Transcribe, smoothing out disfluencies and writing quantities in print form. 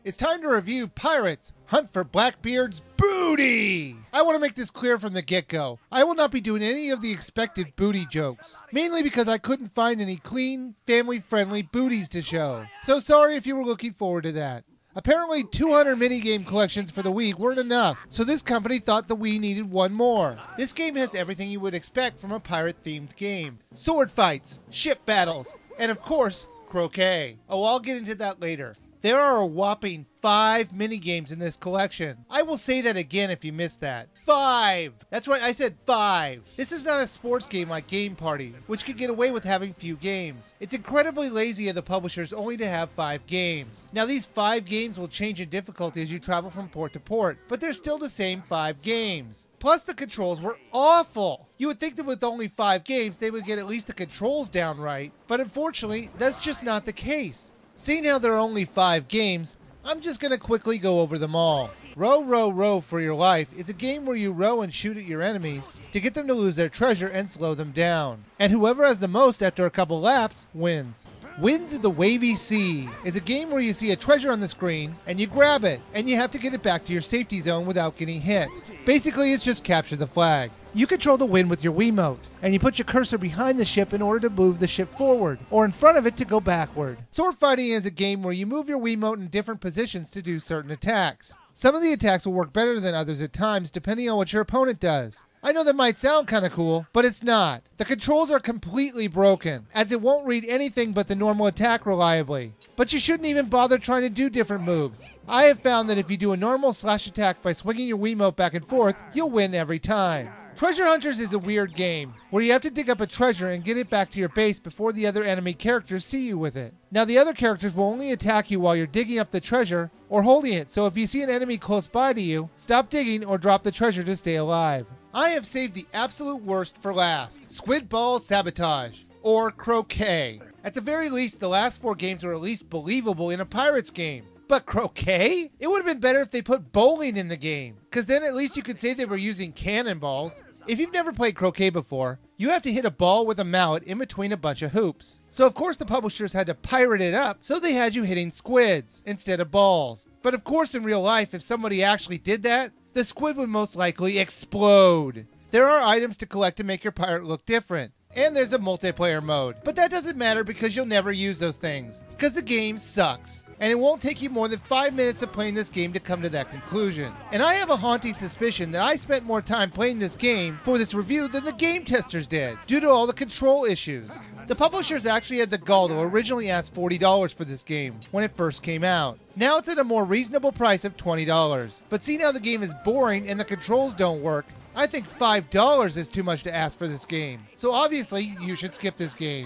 It's time to review Pirates Hunt for Blackbeards Booty! I want to make this clear from the get-go. I will not be doing any of the expected booty jokes, mainly because I couldn't find any clean, family-friendly booties to show. So sorry if you were looking forward to that. Apparently 200 minigame collections for the Wii weren't enough, so this company thought the Wii needed one more. This game has everything you would expect from a pirate-themed game. Sword fights, ship battles, and of course, croquet. Oh, I'll get into that later. There are a whopping 5 minigames in this collection. I will say that again if you missed that. 5! That's right, I said 5. This is not a sports game like Game Party, which could get away with having few games. It's incredibly lazy of the publishers only to have 5 games. Now these 5 games will change in difficulty as you travel from port to port, but they're still the same 5 games. Plus the controls were awful. You would think that with only 5 games they would get at least the controls down right, but unfortunately that's just not the case. Seeing how there are only 5 games, I'm just going to quickly go over them all. Row, Row, Row for Your Life is a game where you row and shoot at your enemies to get them to lose their treasure and slow them down. And whoever has the most after a couple laps wins. Winds of the Wavy Sea is a game where you see a treasure on the screen and you grab it and you have to get it back to your safety zone without getting hit. Basically it's just capture the flag. You control the wind with your Wiimote, and you put your cursor behind the ship in order to move the ship forward, or in front of it to go backward. Sword fighting is a game where you move your Wiimote in different positions to do certain attacks. Some of the attacks will work better than others at times, depending on what your opponent does. I know that might sound kinda cool, but it's not. The controls are completely broken, as it won't read anything but the normal attack reliably. But you shouldn't even bother trying to do different moves. I have found that if you do a normal slash attack by swinging your Wiimote back and forth, you'll win every time. Treasure Hunters is a weird game, where you have to dig up a treasure and get it back to your base before the other enemy characters see you with it. Now the other characters will only attack you while you're digging up the treasure or holding it, so if you see an enemy close by to you, stop digging or drop the treasure to stay alive. I have saved the absolute worst for last, Squid Ball Sabotage, or Croquet. At the very least, the last 4 games were at least believable in a Pirates game. But croquet? It would have been better if they put bowling in the game, because then at least you could say they were using cannonballs. If you've never played croquet before, you have to hit a ball with a mallet in between a bunch of hoops. So of course the publishers had to pirate it up, so they had you hitting squids instead of balls. But of course in real life, if somebody actually did that, the squid would most likely explode. There are items to collect to make your pirate look different. And there's a multiplayer mode. But that doesn't matter because you'll never use those things, because the game sucks. And it won't take you more than 5 minutes of playing this game to come to that conclusion. And I have a haunting suspicion that I spent more time playing this game for this review than the game testers did, due to all the control issues. The publishers actually had the gall to originally ask $40 for this game when it first came out. Now it's at a more reasonable price of $20. But seeing how the game is boring and the controls don't work, I think $5 is too much to ask for this game. So obviously, you should skip this game.